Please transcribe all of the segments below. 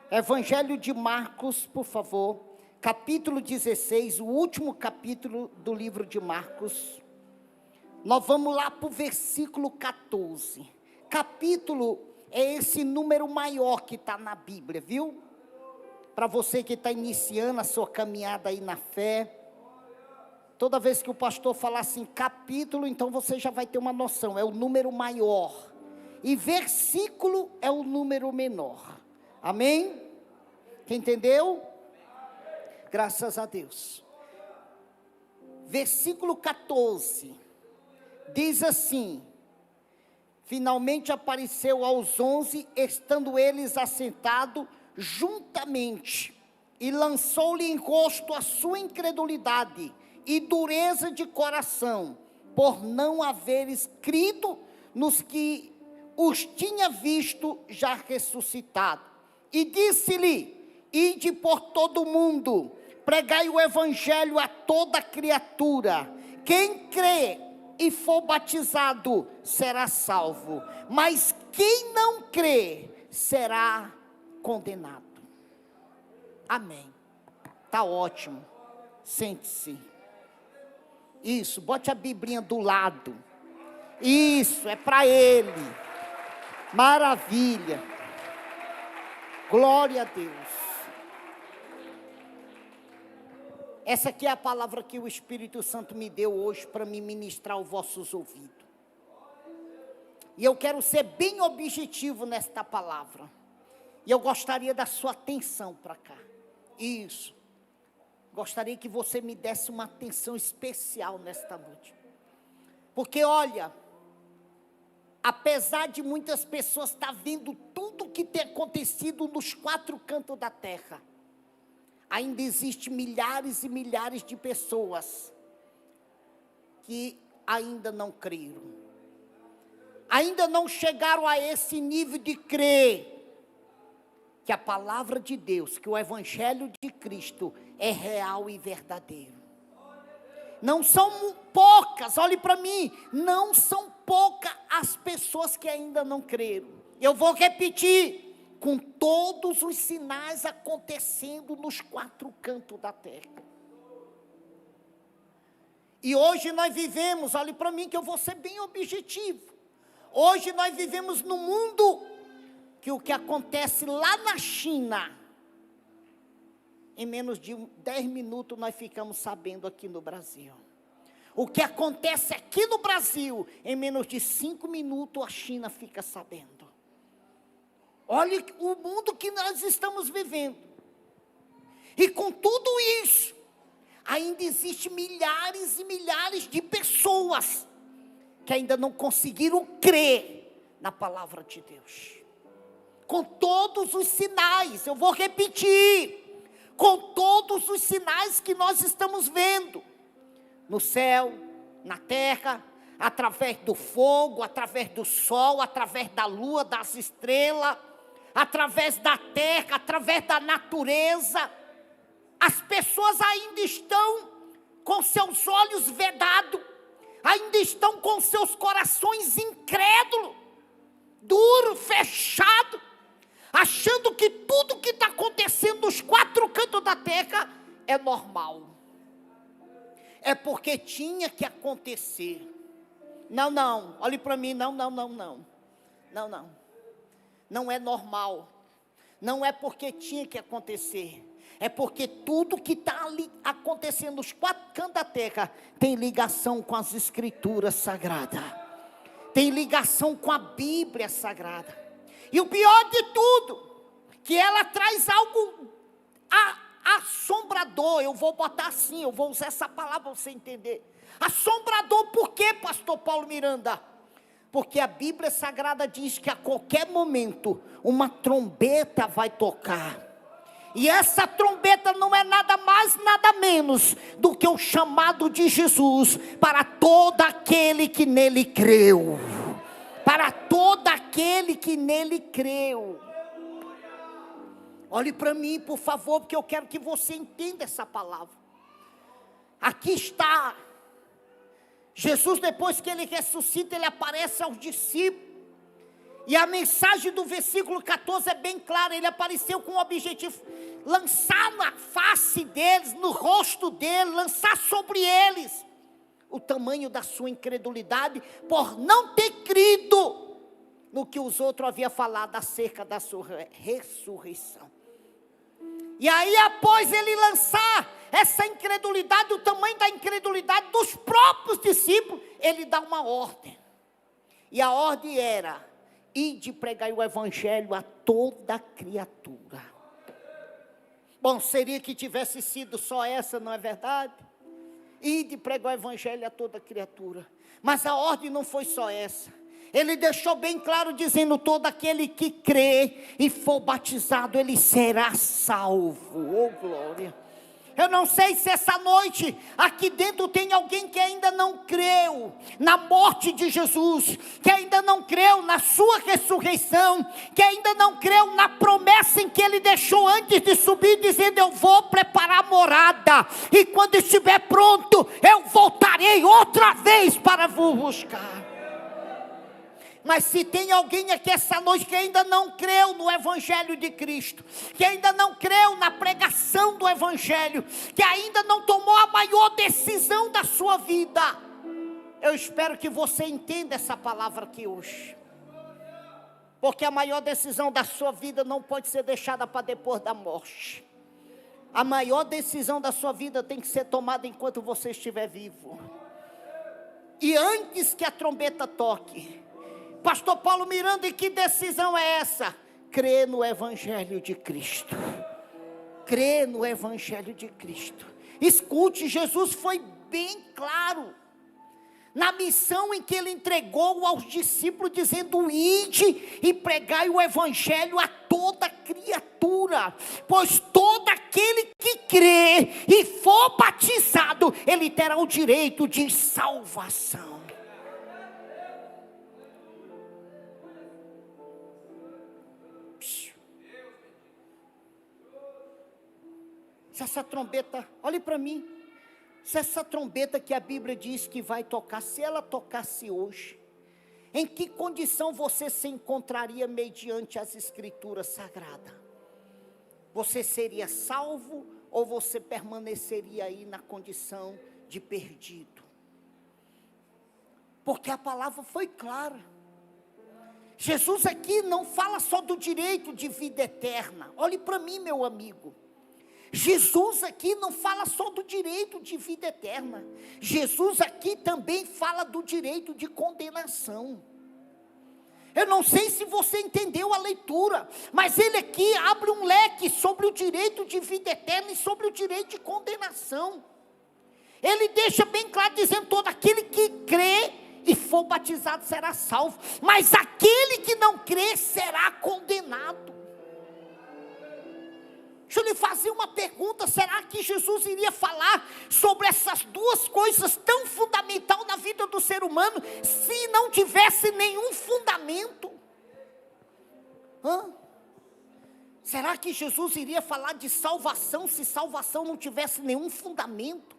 Evangelho de Marcos, por favor, capítulo 16, o último capítulo do livro de Marcos. Nós vamos lá para o versículo 14. Capítulo é esse número maior que está na Bíblia, viu? Para você que está iniciando a sua caminhada aí na fé. Toda vez que o pastor falar assim, capítulo, então você já vai ter uma noção, é o número maior. E versículo é o número menor. Amém? Quem entendeu? Graças a Deus. Versículo 14. Diz assim: finalmente apareceu aos 11, estando eles assentados juntamente, e lançou-lhe em rosto a sua incredulidade e dureza de coração, por não haveres crido nos que os tinha visto já ressuscitado. E disse-lhe: ide por todo o mundo, pregai o evangelho a toda criatura. Quem crê e for batizado será salvo, mas quem não crê será condenado. Amém. Tá ótimo. Sente-se. Isso, bote a Biblinha do lado. Isso, é para ele. Maravilha. Glória a Deus. Essa aqui é a palavra que o Espírito Santo me deu hoje para me ministrar aos vossos ouvidos. E eu quero ser bem objetivo nesta palavra. E eu gostaria da sua atenção para cá. Isso. Gostaria que você me desse uma atenção especial nesta noite. Porque olha, apesar de muitas pessoas estar vendo tudo o que tem acontecido nos quatro cantos da terra, ainda existe milhares e milhares de pessoas que ainda não creram. Ainda não chegaram a esse nível de crer que a palavra de Deus, que o Evangelho de Cristo é real e verdadeiro. Não são poucas, olhe para mim, não são poucas as pessoas que ainda não creram. Eu vou repetir, com todos os sinais acontecendo nos quatro cantos da terra. E hoje nós vivemos, olhe para mim que eu vou ser bem objetivo. Hoje nós vivemos num mundo que o que acontece lá na China, em menos de 10 minutos nós ficamos sabendo aqui no Brasil. O que acontece aqui no Brasil, em menos de 5 minutos a China fica sabendo. Olha o mundo que nós estamos vivendo. E com tudo isso, ainda existe milhares e milhares de pessoas que ainda não conseguiram crer na palavra de Deus. Com todos os sinais, eu vou repetir, com todos os sinais que nós estamos vendo, no céu, na terra, através do fogo, através do sol, através da lua, das estrelas, através da terra, através da natureza, as pessoas ainda estão com seus olhos vedados, ainda estão com seus corações incrédulos, duro, fechado, achando que tudo que está acontecendo nos quatro cantos da terra é normal. É porque tinha que acontecer. Não, olhe para mim, não. Não é normal. Não é porque tinha que acontecer. É porque tudo que está ali acontecendo nos quatro cantos da terra tem ligação com as escrituras sagradas. Tem ligação com a Bíblia sagrada. E o pior de tudo, que ela traz algo assombrador. Eu vou botar assim, eu vou usar essa palavra para você entender. Assombrador por quê, pastor Paulo Miranda? Porque a Bíblia Sagrada diz que a qualquer momento uma trombeta vai tocar. E essa trombeta não é nada mais, nada menos do que o chamado de Jesus para todo aquele que nele creu. Para todo aquele que nele creu. Olhe para mim, por favor, porque eu quero que você entenda essa palavra. Aqui está. Jesus, depois que ele ressuscita, ele aparece aos discípulos. E a mensagem do versículo 14 é bem clara. Ele apareceu com o objetivo: lançar na face deles, no rosto deles, lançar sobre eles o tamanho da sua incredulidade, por não ter crido no que os outros haviam falado acerca da sua ressurreição. E aí, após ele lançar essa incredulidade, o tamanho da incredulidade dos próprios discípulos, ele dá uma ordem. E a ordem era: ide pregar o evangelho a toda criatura. Bom, seria que tivesse sido só essa, não é verdade? Ide pregar o evangelho a toda criatura. Mas a ordem não foi só essa. Ele deixou bem claro, dizendo: todo aquele que crê e for batizado, ele será salvo. Oh, glória! Eu não sei se essa noite aqui dentro tem alguém que ainda não creu na morte de Jesus, que ainda não creu na sua ressurreição, que ainda não creu na promessa em que ele deixou antes de subir, dizendo: eu vou preparar morada, e quando estiver pronto, eu voltarei outra vez para vos buscar. Mas se tem alguém aqui essa noite que ainda não creu no Evangelho de Cristo, que ainda não creu na pregação do Evangelho, que ainda não tomou a maior decisão da sua vida, eu espero que você entenda essa palavra aqui hoje. Porque a maior decisão da sua vida não pode ser deixada para depois da morte. A maior decisão da sua vida tem que ser tomada enquanto você estiver vivo. E antes que a trombeta toque, Pastor Paulo Miranda, e que decisão é essa? Crer no Evangelho de Cristo. Crer no Evangelho de Cristo. Escute, Jesus foi bem claro na missão em que ele entregou aos discípulos, dizendo: ide e pregai o Evangelho a toda criatura, pois todo aquele que crê e for batizado, ele terá o direito de salvação. Se essa trombeta, olhe para mim, se essa trombeta que a Bíblia diz que vai tocar, se ela tocasse hoje, em que condição você se encontraria mediante as Escrituras Sagradas? Você seria salvo ou você permaneceria aí na condição de perdido? Porque a palavra foi clara. Jesus aqui não fala só do direito de vida eterna. Olhe para mim, meu amigo. Jesus aqui não fala só do direito de vida eterna. Jesus aqui também fala do direito de condenação. Eu não sei se você entendeu a leitura, mas ele aqui abre um leque sobre o direito de vida eterna e sobre o direito de condenação. Ele deixa bem claro, dizendo: todo aquele que crê e for batizado será salvo, mas aquele que não crê será condenado. Deixa eu lhe fazer uma pergunta: será que Jesus iria falar sobre essas duas coisas tão fundamentais na vida do ser humano, se não tivesse nenhum fundamento? Será que Jesus iria falar de salvação, se salvação não tivesse nenhum fundamento?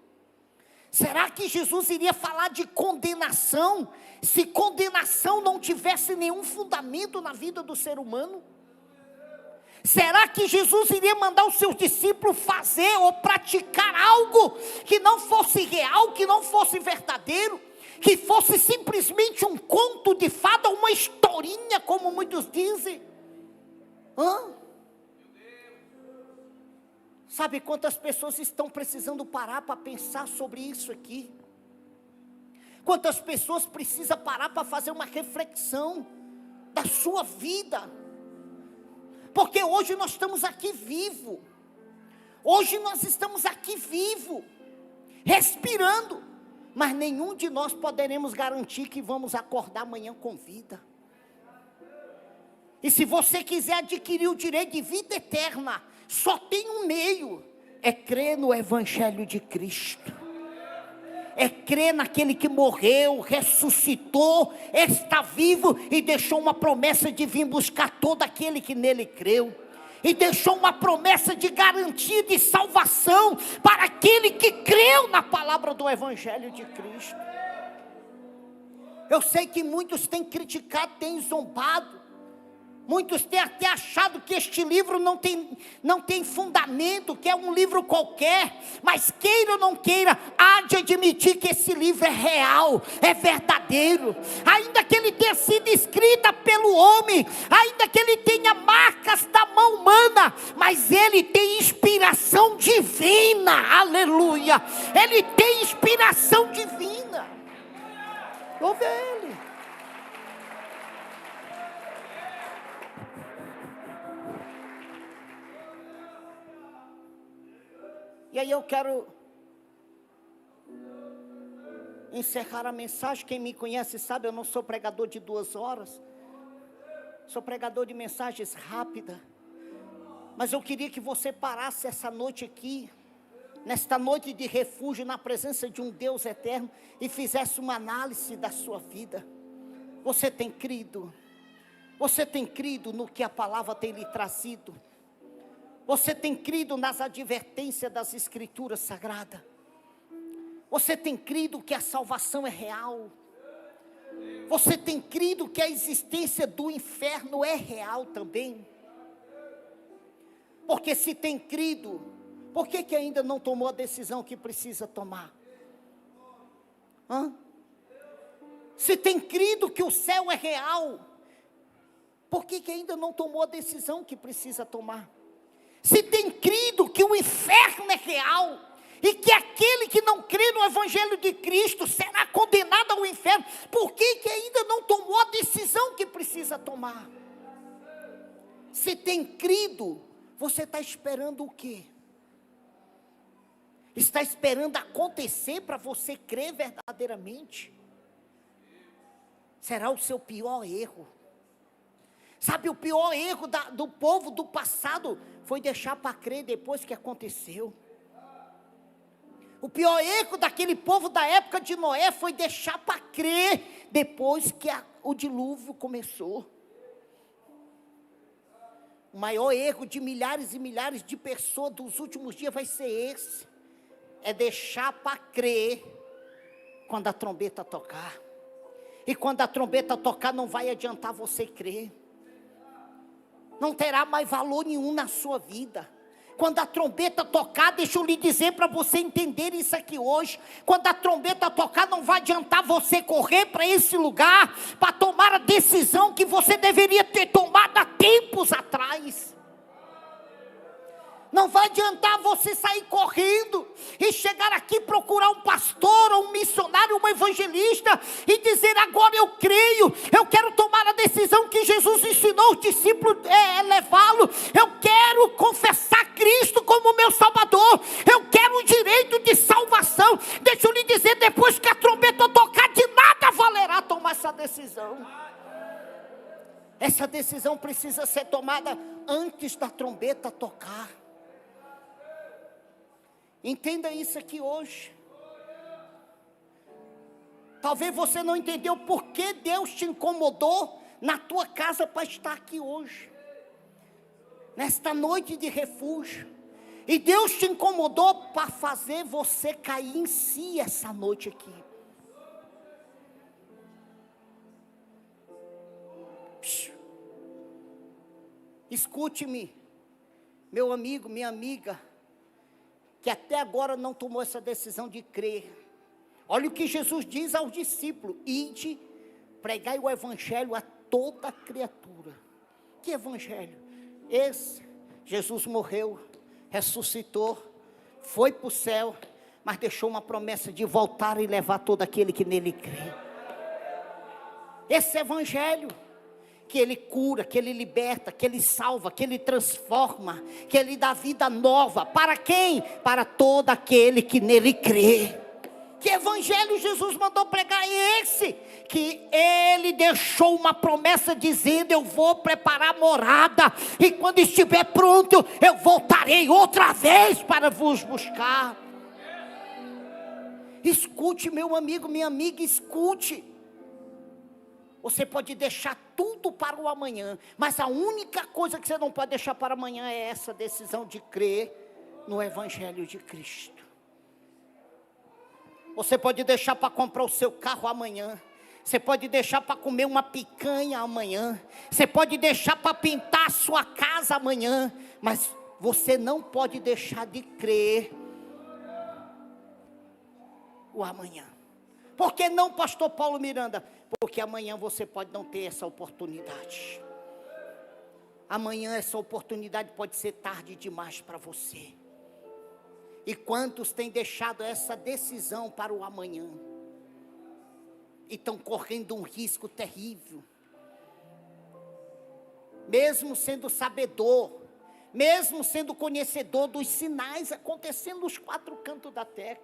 Será que Jesus iria falar de condenação, se condenação não tivesse nenhum fundamento na vida do ser humano? Será que Jesus iria mandar os seus discípulos fazer ou praticar algo que não fosse real, que não fosse verdadeiro, que fosse simplesmente um conto de fada, uma historinha, como muitos dizem? Sabe quantas pessoas estão precisando parar para pensar sobre isso aqui? Quantas pessoas precisam parar para fazer uma reflexão da sua vida? Porque hoje nós estamos aqui vivos. Hoje nós estamos aqui vivos, respirando. Mas nenhum de nós poderemos garantir que vamos acordar amanhã com vida. E se você quiser adquirir o direito de vida eterna, só tem um meio: é crer no Evangelho de Cristo. É crer naquele que morreu, ressuscitou, está vivo e deixou uma promessa de vir buscar todo aquele que nele creu. E deixou uma promessa de garantia de salvação para aquele que creu na palavra do Evangelho de Cristo. Eu sei que muitos têm criticado, têm zombado, Muitos têm até achado que este livro não tem fundamento, que é um livro qualquer. Mas queira ou não queira, há de admitir que esse livro é real, é verdadeiro. Ainda que ele tenha sido escrito pelo homem, ainda que ele tenha marcas da mão humana, mas ele tem inspiração divina, aleluia. Ele tem inspiração divina. Louve a Ele. E aí eu quero encerrar a mensagem. Quem me conhece sabe, eu não sou pregador de 2 horas. Sou pregador de mensagens rápidas. Mas eu queria que você parasse essa noite aqui, nesta noite de refúgio, na presença de um Deus eterno, e fizesse uma análise da sua vida. Você tem crido? Você tem crido no que a palavra tem lhe trazido? Você tem crido nas advertências das Escrituras Sagradas? Você tem crido que a salvação é real? Você tem crido que a existência do inferno é real também? Porque se tem crido, por que ainda não tomou a decisão que precisa tomar? Se tem crido que o céu é real, por que ainda não tomou a decisão que precisa tomar? Se tem crido que o inferno é real, e que aquele que não crê no Evangelho de Cristo será condenado ao inferno, por que ainda não tomou a decisão que precisa tomar? Se tem crido, você está esperando o quê? Está esperando acontecer para você crer verdadeiramente? Será o seu pior erro. Sabe, o pior erro do povo do passado foi deixar para crer depois que aconteceu. O pior erro daquele povo da época de Noé foi deixar para crer depois que o dilúvio começou. O maior erro de milhares e milhares de pessoas dos últimos dias vai ser esse. É deixar para crer quando a trombeta tocar. E quando a trombeta tocar, não vai adiantar você crer. Não terá mais valor nenhum na sua vida. Quando a trombeta tocar, deixa eu lhe dizer para você entender isso aqui hoje. Quando a trombeta tocar, não vai adiantar você correr para esse lugar, para tomar a decisão que você deveria ter tomado há tempos atrás. Não vai adiantar você sair correndo e chegar aqui procurar um pastor, ou um missionário, um evangelista e dizer: agora eu creio, eu quero tomar a decisão que Jesus ensinou os discípulos levá-lo. Eu quero confessar Cristo como meu Salvador. Eu quero o direito de salvação. Deixa eu lhe dizer, depois que a trombeta tocar, de nada valerá tomar essa decisão. Essa decisão precisa ser tomada antes da trombeta tocar. Entenda isso aqui hoje. Talvez você não entendeu por que Deus te incomodou na tua casa para estar aqui hoje, nesta noite de refúgio. E Deus te incomodou para fazer você cair em si essa noite aqui. Escute-me, meu amigo, minha amiga, que até agora não tomou essa decisão de crer. Olha o que Jesus diz aos discípulos: ide, pregai o evangelho a toda criatura. Que evangelho? Esse. Jesus morreu, ressuscitou, foi para o céu, mas deixou uma promessa de voltar e levar todo aquele que nele crê. Esse evangelho, que Ele cura, que Ele liberta, que Ele salva, que Ele transforma, que Ele dá vida nova. Para quem? Para todo aquele que nele crê. Que evangelho Jesus mandou pregar? Esse, que Ele deixou uma promessa dizendo: eu vou preparar morada, e quando estiver pronto, eu voltarei outra vez para vos buscar. Escute, meu amigo, minha amiga, escute. Você pode deixar tudo para o amanhã, mas a única coisa que você não pode deixar para amanhã é essa decisão de crer no Evangelho de Cristo. Você pode deixar para comprar o seu carro amanhã, Você pode deixar para comer uma picanha amanhã. Você pode deixar para pintar a sua casa amanhã. Mas você não pode deixar de crer o amanhã. Por que não, pastor Paulo Miranda? Porque amanhã você pode não ter essa oportunidade. Amanhã essa oportunidade pode ser tarde demais para você. E quantos têm deixado essa decisão para o amanhã? E estão correndo um risco terrível. Mesmo sendo sabedor, mesmo sendo conhecedor dos sinais acontecendo nos quatro cantos da terra.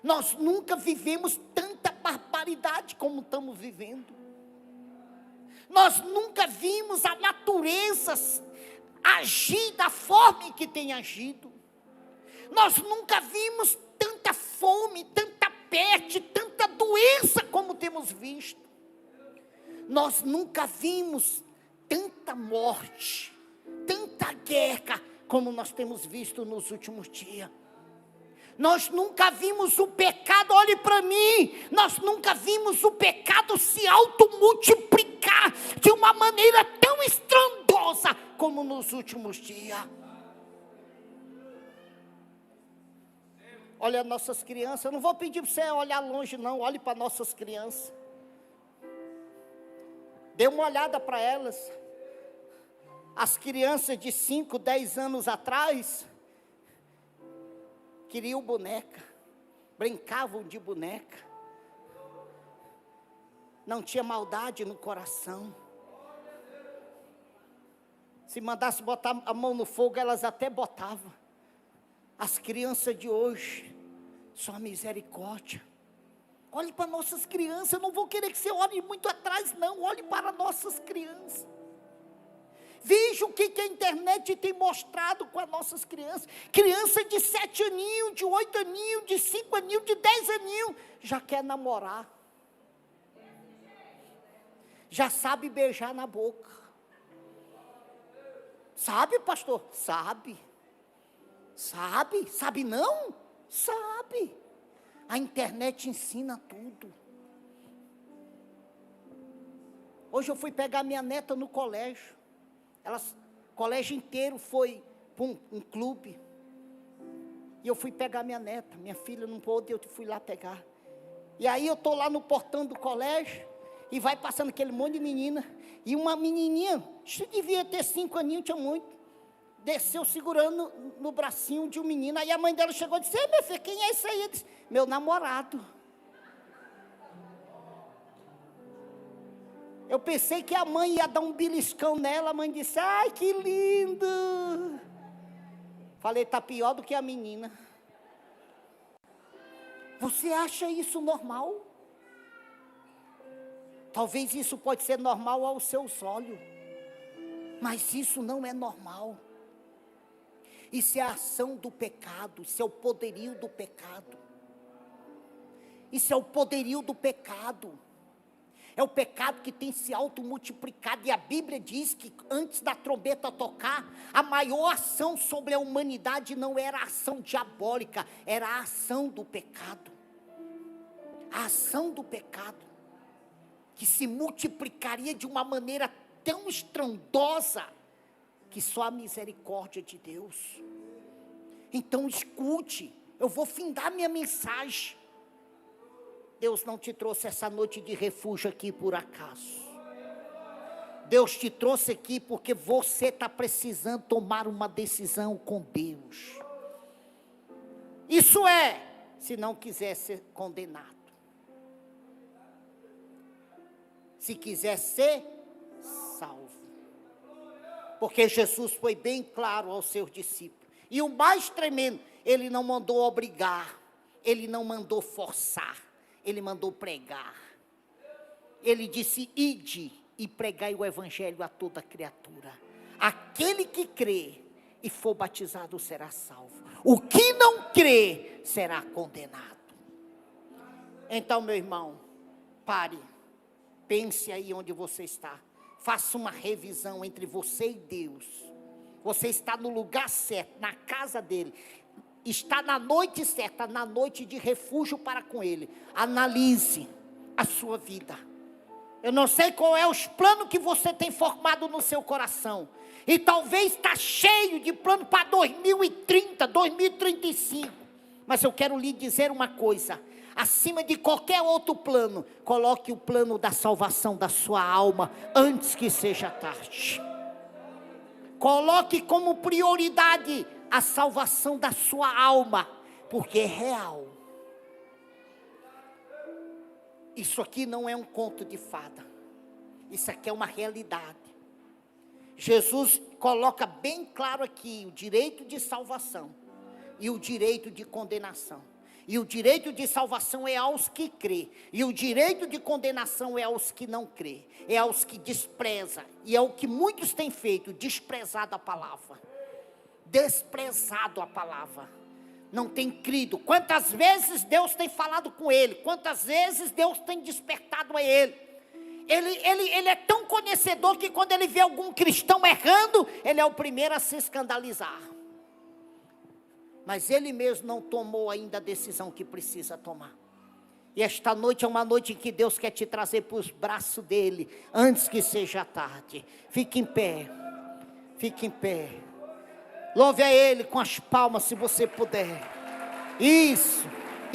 Nós nunca vivemos tanta barbaridade como estamos vivendo. Nós nunca vimos a natureza agir da forma em que tem agido. Nós nunca vimos tanta fome, tanta peste, tanta doença como temos visto. Nós nunca vimos tanta morte, tanta guerra como nós temos visto nos últimos dias. Nós nunca vimos o pecado, olhe para mim, nós nunca vimos o pecado se automultiplicar de uma maneira tão estrondosa como nos últimos dias. Olha nossas crianças, eu não vou pedir para você olhar longe não, olhe para nossas crianças. Dê uma olhada para elas. As crianças de 5, 10 anos atrás queriam boneca, brincavam de boneca, não tinha maldade no coração. Se mandasse botar a mão no fogo, elas até botavam. As crianças de hoje, só misericórdia. Olhe para nossas crianças, eu não vou querer que você olhe muito atrás não, olhe para nossas crianças. Veja o que a internet tem mostrado com as nossas crianças. Criança de 7 aninhos, de 8 aninhos, de 5 aninhos, de 10 aninhos, já quer namorar. Já sabe beijar na boca. Sabe, pastor? Sabe. Sabe? Sabe não? Sabe. A internet ensina tudo. Hoje eu fui pegar minha neta no colégio. O colégio inteiro foi para um clube. E eu fui pegar minha neta. Minha filha não pôde, eu fui lá pegar. E aí eu estou lá no portão do colégio. E vai passando aquele monte de menina. E uma menininha, acho que devia ter 5 aninhos, tinha muito. Desceu segurando no bracinho de um menino. Aí a mãe dela chegou e disse: "Ei, minha filha, quem é esse aí?" Eu disse: "Meu namorado." Eu pensei que a mãe ia dar um beliscão nela. A mãe disse: "Ai, que lindo." Falei: "Tá pior do que a menina." Você acha isso normal? Talvez isso pode ser normal aos seus olhos, mas isso não é normal. Isso é a ação do pecado, isso é o poderio do pecado. Isso é o poderio do pecado. É o pecado que tem se automultiplicado. E a Bíblia diz que antes da trombeta tocar, a maior ação sobre a humanidade não era a ação diabólica, era a ação do pecado. A ação do pecado, que se multiplicaria de uma maneira tão estrondosa, que só a misericórdia de Deus. Então escute, eu vou findar minha mensagem. Deus não te trouxe essa noite de refúgio aqui por acaso. Deus te trouxe aqui porque você está precisando tomar uma decisão com Deus. Isso é, se não quiser ser condenado. Se quiser ser salvo. Porque Jesus foi bem claro aos seus discípulos. E o mais tremendo, ele não mandou obrigar, ele não mandou forçar, ele mandou pregar. Ele disse: "Ide e pregai o evangelho a toda criatura. Aquele que crê e for batizado será salvo. O que não crê será condenado." Então, meu irmão, pare, pense aí onde você está. Faça uma revisão entre você e Deus. Você está no lugar certo, na casa dele. Está na noite certa, na noite de refúgio para com ele. Analise a sua vida. Eu não sei qual é os planos que você tem formado no seu coração. E talvez está cheio de plano para 2030, 2035. Mas eu quero lhe dizer uma coisa. Acima de qualquer outro plano, coloque o plano da salvação da sua alma antes que seja tarde. Coloque como prioridade a salvação da sua alma, porque é real. Isso aqui não é um conto de fada. Isso aqui é uma realidade. Jesus coloca bem claro aqui o direito de salvação e o direito de condenação. E o direito de salvação é aos que crê. E o direito de condenação é aos que não crê. É aos que desprezam. E é o que muitos têm feito, desprezado a palavra. Desprezado a palavra. Não tem crido. Quantas vezes Deus tem falado com ele? Quantas vezes Deus tem despertado a ele? Ele é tão conhecedor que quando ele vê algum cristão errando, ele é o primeiro a se escandalizar. Mas ele mesmo não tomou ainda a decisão que precisa tomar. E esta noite é uma noite em que Deus quer te trazer para os braços dele, antes que seja tarde. Fique em pé. Fique em pé. Louve a ele com as palmas, se você puder. Isso.